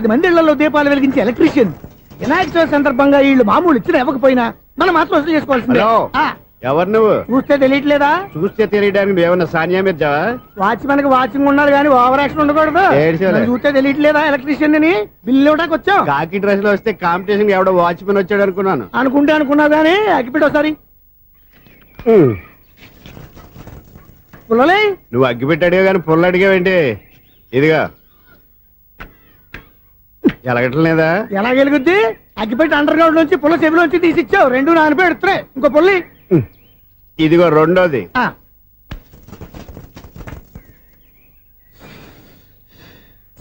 10 మంది ఇళ్లలో దీపాలు వెలిగించే ఎలక్ట్రీషియన్. వినాయక చవితి సందర్భంగా వీళ్ళు మామూలు ఇచ్చినా ఇవ్వకపోయినా మనం మాత్రం వసూలు చేసుకోవాల్సిందే. ఎవరు నువ్వు? చూస్తే తెలియట్లేదా? చూస్తే తెలియడానికి నువ్వేమన్నా సానియా మీర్జా? వాచ్మెన్ కి వాచింగ్ ఉండాలి కానీ ఓవర్ యాక్షన్ ఉండకూడదు. చూస్తే తెలియట్లేదా ఎలక్ట్రీషియన్ అని? బిల్లు ఇవ్వడానికి వచ్చాం. కాకి డ్రెస్ లో వస్తే కాంపిటీషన్ ఎవడో వాచ్మెన్ వచ్చాడు అనుకున్నాను. అనుకున్నావు కానీ అగ్గిపెట్టి ఒకసారి. పుల్లలే నువ్వు అగ్గిపెట్టి అడిగా కానీ పుల్ల అడిగావేంటి? ఇదిగా ఎలగటం లేదా? ఎలా వెలుగుద్ది? అగ్గిపెట్టి అండర్ గ్రౌండ్ నుంచి పుల్ల చెవిలోంచి తీసిచ్చావు. 2 నానపై ఎడుతున్నాయి. ఇంకో పుల్లి ఇదిగో రెండోది.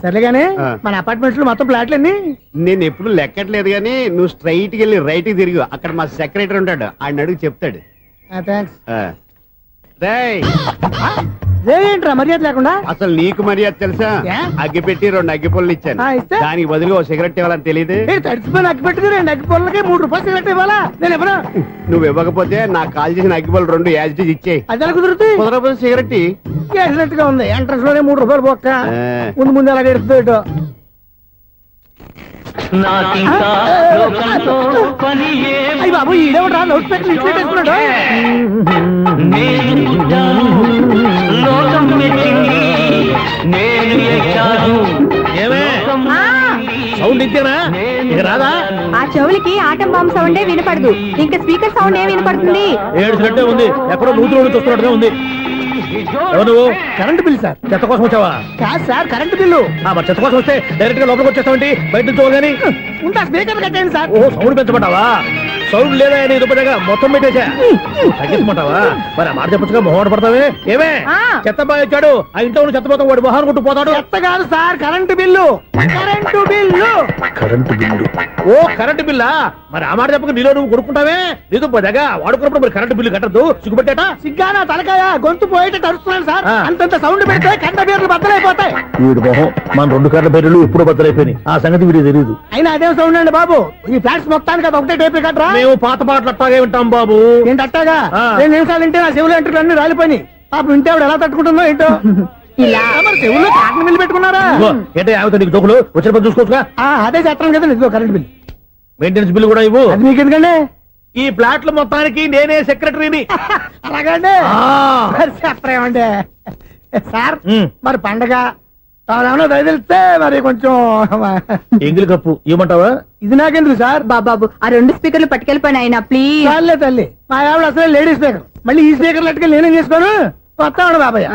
సరేగానే మన అపార్ట్మెంట్స్ లో మొత్తం ఫ్లాట్లు అన్ని నేను ఎప్పుడు లెక్కట్లేదు కానీ నువ్వు స్ట్రైట్ కి వెళ్ళి రైట్ కి తిరిగి అక్కడ మా సెక్రటరీ ఉంటాడు, ఆయన అడుగు చెప్తాడు. ఏంట్రా మర్యాద లేకుండా? అసలు నీకు మర్యాద తెలుసా? అగ్గి పెట్టి 2 అగ్గి పుల్లలు ఇచ్చాను, దానికి బదులు ఓ సిగరెట్ ఇవ్వాలని తెలియదు. తడిచిపోయిన అగ్గి పెట్టి 2 అగ్గి పుల్లలకి 3 రూపాయలు సిగరెట్ ఇవ్వాలా? నేను ఎవరు? నువ్వు ఇవ్వకపోతే నాకు కాల్ చేసిన అగ్గి పుల్లలు 2 యాజిటీస్ ఇచ్చేయి. అది ఎలా కుదురుతుంది? కుదరకపోతే సిగరెట్ వేసినట్టుగా ఉంది. ఎంట్రన్స్ లోనే 3 రూపాయలు బొక్క. ముందు ఎలా ఎడుతుంది? అయ్యి బాబు ఈడేవడా లౌడ్ స్పీకర్ ఇన్స్టేట్ వేసుకున్నాడు. సౌండ్ ఇచ్చానా? ఇక రాదా? ఆ చెవులకి ఆటం బాంబు సౌండే వినపడదు, ఇంకా స్పీకర్ సౌండ్ ఏ వినపడుతుంది? ఏడుసినట్టే ఉంది, ఎక్కడో నూతులు చూస్తున్నట్టుగా ఉంది. ఎవరు? Current bill sir. చెత్త కోసం వచ్చావా? కాదు సార్, కరెంట్ బిల్లు. మరి చెత్త కోసం వస్తే డైరెక్ట్ గా లోపలికి వచ్చేస్తామండి, బయట నుంచి కానీ ఉంటా. స్పీకర్ కట్టండి సార్. ఓ సౌండ్ పెంచమంటావా? సౌండ్ లేదా అని దుబ్బగా మొత్తం పెట్టేసా. తగ్గించమంటావా? మరి ఆ మాట చెప్పచ్చుగా, మొహమాట పడతావే. ఏమే చెత్త బాగా వచ్చాడు, ఆ ఇంట్లో చెత్త పోతాం, వాడు మొహాన్ని కొట్టు పోతాడు. చెత్త కాదు sir, current bill. Current bill. Current bill. ఓ కరెంటు బిల్లా? మరి ఆ మాట చెప్పక నీలో నువ్వు కొడుకుంటావే. నీతో పోదాగా వాడుకున్నప్పుడు మరి కరెంటు బిల్లు కట్టద్దు. సిగ్గుపెట్టేట? సిగ్గానా తలకాయ? గొంతు పోయేట తరుస్తున్నాను సార్. అంతంత సౌండ్ పెడితే కంట బీర్లు బద్దలైపోతాయి. వీడు మొహం మన 2 కర్ర బీర్లు ఎప్పుడో బద్దలైపోయినాయి. ఆ సంగతి వీడికి తెలియదు. అయినా అదే సౌండ్ అండి బాబు. ఈ ఫ్లాట్స్ మొత్తానికి అది ఒకటే టేప్ కట్టరా? మేము పాత పాటలు అట్టాగే వింటాం బాబు. ఏంటి అట్టాగా? 2 నిమిషాలు వింటే నా చెవులు ఎంటర్ అన్ని రాలిపోయి. పాపం వింటే ఆవిడ ఎలా తట్టుకుంటుందో ఏంటో. ఇలా మరి చెవుల్లో కాటన్ బిల్లు పెట్టుకున్నారా? ఏంటో యావత నీకు దోకులు వచ్చిన పని చూసుకోవచ్చుగా. అదే చేస్తాను కదా. ఇదిగో కరెంట్ బిల్, మెయింటెనెన్స్ బిల్లు కూడా ఇవ్వు. అది మీకు ఎందుకండి? ఈ ఫ్లాట్ల మొత్తానికి నేనే సెక్రటరీని. అలాగండి. చెప్పరేమండి సార్? మరి పండగ ఏమన్నా దయదలిస్తే మరి కొంచెం ఎంగిలి కప్పు ఇవ్వమంటావా? ఇది నాకెందుకు సార్? బాబాబు ఆ 2 స్పీకర్లు పట్టుకెళ్ళిపోయిన ఆయన ప్లీజ్. చాలే తల్లి, మా ఆవిడ అసలే లేడీ స్పీకర్, మళ్ళీ ఈ స్పీకర్ లెట్టుకెళ్ళి నేనేం చేసుకోను. వస్తాడు బాబాయ్.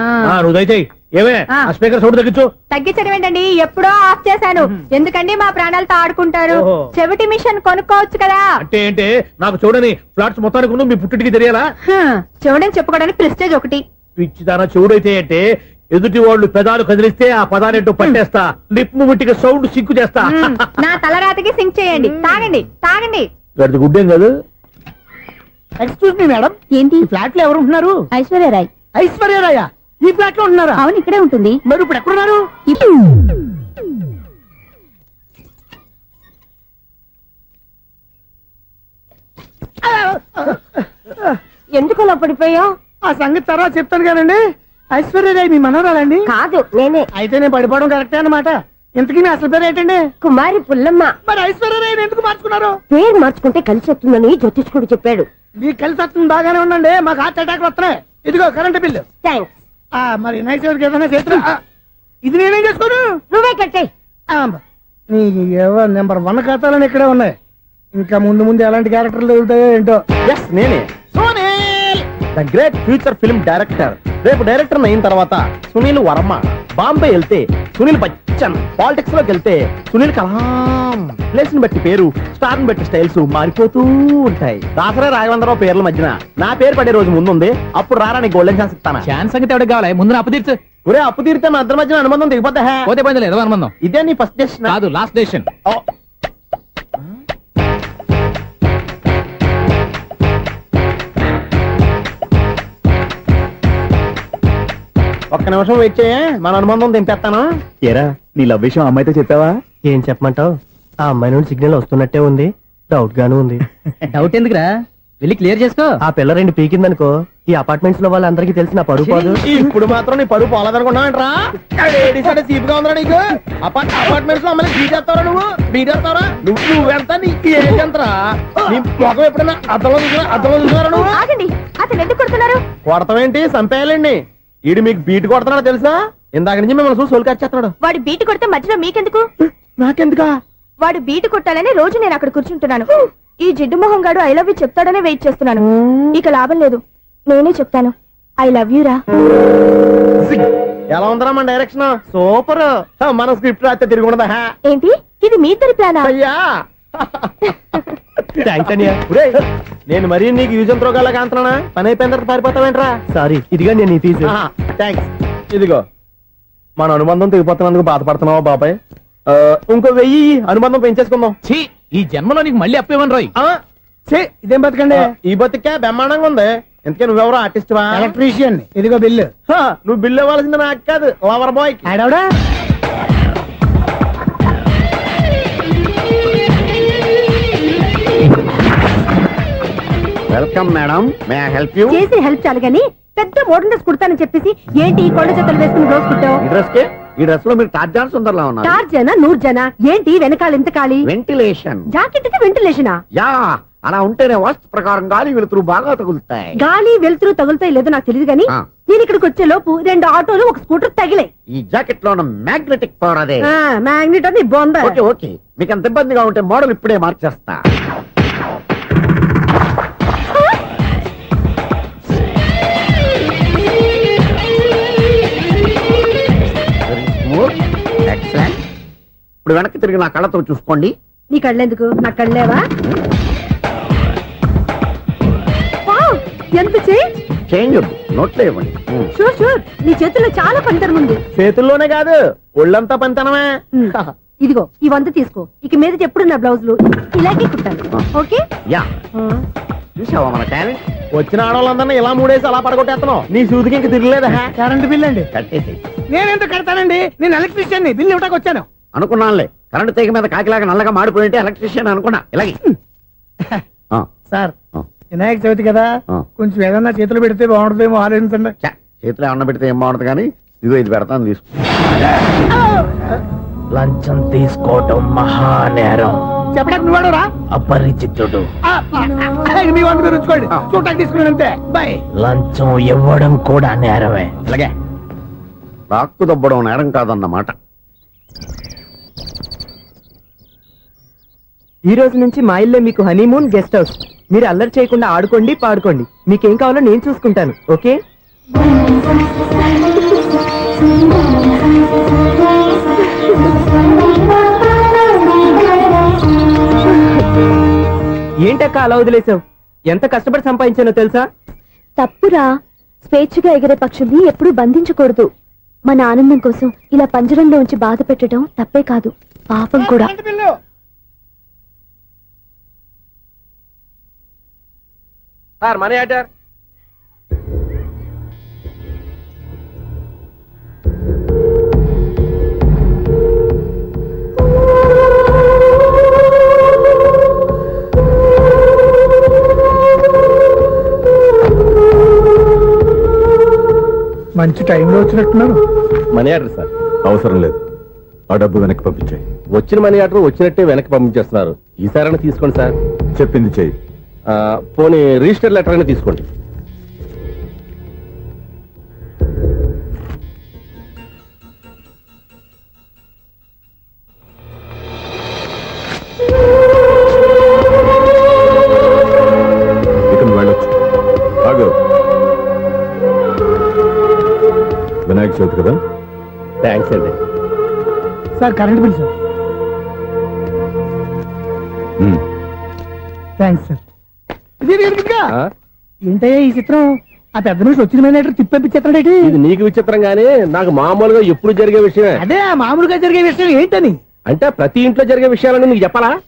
నువ్వు దయచేయి. ఏమే ఆ స్పీకర్ సౌండ్ తగ్గించు. తగ్గించడం ఏంటండి, ఎప్పుడో ఆఫ్ చేశాను. ఎందుకండి మా ప్రాణాలతో ఆడుకుంటారు? చెవిటి మిషన్ కొనుక్కోవచ్చు కదా. అంటే ఏంటే నాకు చూడని ఫ్లాట్స్ మొత్తానికి మీ పుట్టింటికి తెలియాలా? చెవుడని చెప్పుకోవడానికి ప్రెస్టేజ్ ఒకటి. పిచ్చిదానా చెవుడైతే అంటే ఎదుటి వాళ్ళు పెదాలు కదిలిస్తే ఆ పదాలేంటో పట్టేస్తా. లిప్ ముట్టికి సౌండ్ సింకు చేస్తా. నా తలరాతకి సింక్ చేయండి. తాగండి తాగండి. గడిది గుడ్డేం కాదు. ఎక్స్క్యూజ్ మీ మేడం, ఏంటి ఫ్లాట్ లో ఎవరు ఉంటున్నారు? ఐశ్వర్యరాయ్. ఐశ్వర్యరాయ ఈ ఫ్లాట్ లో ఉంటున్నారా? అవును, ఇక్కడే ఉంటుంది. మరి ఇప్పుడు ఎక్కడున్నారు? ఎందుకు అలా పడిపోయా? ఆ సంగతి తర్వాత చెప్తాను కానండి. ఐశ్వర్యరాయ్ మీ మనవరాలండి? కాదు, నేనే. అయితే నేను పడిపోవడం కరెక్టే అన్నమాట. ఇంతకీ మీ అసలు పేరు ఏంటండి? కుమారి పుల్లమ్మ. మరి ఐశ్వర్యరాయ్ ఎందుకు మార్చుకున్నారు? పేరు మార్చుకుంటే కలిసి వస్తుందని జ్యోతిష్కుడు చెప్పాడు. మీకు కలిసి వస్తుంది, బాగానే ఉండండి. మాకు హార్ట్ అటాక్ వస్తున్నాయి. ఇదిగో కరెంట్ బిల్లు. థ్యాంక్స్. మరి నైట్ ఏదైనా చేస్తా. ఇది నేనేం చేసుకోను, నువ్వే కట్టే. నెంబర్ 1 ఖాతాలని ఇక్కడే ఉన్నాయి. ఇంకా ముందు ముందు ఎలాంటి క్యారెక్టర్లు దొరుకుతాయో ఏంటో. నేనే the great future film director. రేపు డైరెక్టర్ అయిన తర్వాత సునీల్ వర్మ. బాంబే వెళ్తే సునీల్ బచ్చన్. పాలిటిక్స్ లోకి వెళ్తే సునీల్ కలాం. ప్లేస్ ని బట్టి పేరు, స్టార్ ని బట్టి స్టైల్స్ మారిపోతూ ఉంటాయి. దాసరా రాఘవేంద్రరావు పేర్ల మధ్యన నా పేరు పడే రోజు ముందుంది. అప్పుడు రారా నీకు గోల్డెన్ ఛాన్స్ ఇస్తాను. ఛాన్స్ సంగతి ఎవరికి కావాలి? ముందు అప్పు తీర్చు. ఒరే అప్పు తీరితే మా ఇద్దరి మధ్యన అనుబంధం దిగిపోతా. పోతే పోయింది లేదు అనుబంధం. ఇదే నీ ఫస్ట్ డెస్టినేషన్ కాదు, లాస్ట్ డెసిషన్. ఒక్క నిమిషం వెయిట్ చేయ, మన అనుబంధం దింపేస్తాను. ఏరా నీ లవ్ విషయం అమ్మాయితో చెప్పావా? ఏం చెప్పమంటావు? ఆ అమ్మాయి నుండి సిగ్నల్ వస్తున్నట్టే ఉంది, డౌట్ గాను ఉంది. డౌట్ ఎందుకురా? వెళ్ళి క్లియర్ చేసుకో. ఆ పిల్ల రెండు పీకిందనుకో ఈ అపార్ట్మెంట్స్ లో వాళ్ళందరికీ తెలిసిన పరువు పోదు. ఇప్పుడు మాత్రం నీ పరువు పోలేదనుకున్నావంటరా? సీపుగా ఉందా నీకు? అపార్ట్మెంట్స్ లో అమ్మని బీటేస్తావరా నువ్వు? బీటేస్తావరా? నువ్వెంత నీకు ఏంటంతరా? నీ మొఖం ఎప్పుడైనా అద్దంలో చూసారా నువ్వు? ఆగండి, అతను ఎందుకు కొడుతున్నారు? కొడతావేంటి? చంపేయాలండి. ఈడు మీకు బీట్ కొడుతున్నాడు తెలుసా? ఇందాక నుంచి మిమ్మల్ని చూసి సోల్ కచ్చేస్తున్నాడు. వాడు బీటు కొడితే మధ్యలో మీకెందుకు? నాకెందుకా? వాడు బీటు కొట్టాలని రోజు నేను అక్కడ కూర్చుంటున్నాను. ఈ జిడ్డు మొహం గాడు ఐ లవ్ యూ చెప్తాడనే వెయిట్ చేస్తున్నాను. ఇక లాభం లేదు, నేనే చెప్తాను ఐ లవ్ యూ రా. ఎలా ఉందరా మన డైరెక్షన్? సూపర్. మన స్క్రిప్ట్ రాస్తే తిరిగి ఉండదా? ఏంటి ఇది మీ ఇద్దరి ప్లానా? అయ్యా థ్యాంక్స్ అనియా. నేను మరీ నీకు యూజ్ అంత రోగాలకు అంటున్నా. పని అయిపోయిన తర్వాత పారిపోతావేంట్రా? సారీ, ఇదిగా నేను ఫీజు. థ్యాంక్స్. ఇదిగో మన అనుబంధం తెగిపోతున్నందుకు బాధపడుతున్నావా బాబాయ్? ఇంకో 1000 అనుబంధం పెంచేసుకుందాం. ఛీ, ఈ జన్మలో నీకు మళ్ళీ అప్పేవన్ రాయ్. ఇదేం బతకండి? ఈ బతికే బ్రహ్మాండంగా ఉంది. ఎందుకే నువ్వెవరో ఆర్టిస్ట్ వా? ఎలక్ట్రీషియన్. ఇదిగో బిల్లు. నువ్వు బిల్లు ఇవ్వాల్సింది నాకు కాదు, లవర్ బాయ్. ఆడవడా? Welcome madam, may I help you? చేసి హెల్ప్ చాలు గాని పెద్ద మోడల్ డ్రెస్ కుడతానని చెప్పేసి ఏంటి ఈ కొండ జతలు వేసుకుని రోజు కుట్టావు? ఈ డ్రెస్ కే, ఈ డ్రెస్ లో మీరు టార్జాన్ సుందర్లా ఉన్నారు. చార్జనా 100 జనా? ఏంటి వెనకాల ఇంత ఖాళీ? వెంటిలేషన్. జాకెట్ కి వెంటిలేషనా? యా, అలా ఉంటేనే వాస్తు ప్రకారం గాలి వెలుతురు బాగా తగులుతాయి. గాలి వెలుతురు తగులుతాయి లేదో నాకు తెలియదు గానీ నేను ఇక్కడికి వచ్చే లోపు 2 ఆటోలు ఒక స్కూటర్ తగిలే. ఈ జాకెట్ లో ఉన్న మ్యాగ్నెటిక్ పవర్ అదే. మ్యాగ్నెట్ అని బొంద. ఓకే ఓకే, మీకు అంత ఇబ్బందిగా ఉంటే మోడల్ ఇప్పుడే మార్చేస్తా. ఎక్సలెంట్. ఇప్పుడు వెనక్కి తిరిగి నా కళ్ళతో చూసుకోండి. నీ కళ్ళెందుకు? నా కళ్ళేవా? వావ్, ఎంత చేంజ్. చేంజ్ వద్దు, నోట్లో ఇవ్వండి. షూర్ షూర్, నీ చేతుల్లో చాలా పంతరం ఉంది. చేతుల్లోనే కాదు ఒళ్ళంతా పంతనమే. ఇదిగో ఈ 100 తీసుకో. ఇక మీద ఎప్పుడు నా బ్లౌజులు ఇలాగే కుట్టాను. ఓకే? యా, చూసావా మన టాలెంట్? వచ్చిన ఆడవాళ్ళందరినీ ఇలా మూడేసి అలా పడగొట్టేస్తున్నావు. నీ సూదికి ఇంక తిరగలేదా? కరెంట్ బిల్ అండి. కట్టేసి. నేనేంటో కడతానండి, నేను ఎలక్ట్రీషియన్. బిల్ ఇవ్వడానికి వచ్చాను. అనుకున్నానులే, కరెంట్ తీగ మీద కాకిలాగా నల్లగా మాడిపోయింటే ఎలక్ట్రీషియన్ అనుకున్నా. ఇలాగే సార్, వినాయక చవితి కదా, కొంచెం ఏదన్నా చేతులు పెడితే బాగుంటుందేమో ఆలోచించండి. చేతిలో ఏమన్నా పెడితే ఏం బాగుంటుంది కానీ ఇదిగో ఇది పెడతాను, తీసుకో. లంచం తీసుకోవటం మహానేరం. చెప్పడానికి నువ్వాడరా? అపరిచితుడు. మీ వంట మీరు ఉంచుకోండి, చూడటానికి తీసుకున్నాను అంతే. బాయ్. లంచం ఇవ్వడం కూడా నేరమే. అలాగే రాక్కు దబ్బడం నేరం కాదన్నమాట. ఈ రోజు నుంచి మా ఇల్లే మీకు హనీమూన్ గెస్ట్ హౌస్. మీరు అల్లరి చేయకుండా ఆడుకోండి, పాడుకోండి. మీకేం కావాలో నేను చూసుకుంటాను. ఓకే? ఏంటక్క అలా వదిలేసావు? ఎంత కష్టపడి సంపాదించానో తెలుసా? తప్పురా, స్వేచ్ఛగా ఎగిరే పక్షుల్ని ఎప్పుడూ బంధించకూడదు. మన ఆనందం కోసం ఇలా పంజరంలో ఉంచి బాధ పెట్టడం తప్పే కాదు, పాపం కూడా. Sir, money order. మంచి టైంలో వచ్చినట్టున్నారు. Money order sir. అవసరం లేదు, ఆ డబ్బు వెనక్కి పంపించాయి. వచ్చిన మనీ ఆర్డర్ వచ్చినట్టే వెనక్కి పంపించేస్తున్నారు. ఈసారైనా తీసుకోండి సార్. చెప్పింది చెయ్యి. పోనీ రిజిస్టర్ లెటర్ అయినా తీసుకోండి. ఇక నువ్వు వెళ్ళొచ్చు. ఆగు. వినాయక చవితి కదా. థ్యాంక్స్ అండి. Sir, current bill sir. Thanks sir. ఏంటయ్యా ఈ చిత్రం? ఆ పెద్ద నుంచి వచ్చిన మేనేటర్ తిప్పించేస్తాడు. ఇది నీకు విచిత్రం గానీ నాకు మామూలుగా ఎప్పుడు జరిగే విషయమే. అదే మామూలుగా జరిగే విషయం ఏంటని? అంటే ప్రతి ఇంట్లో జరిగే విషయాలని నీకు చెప్పాలా?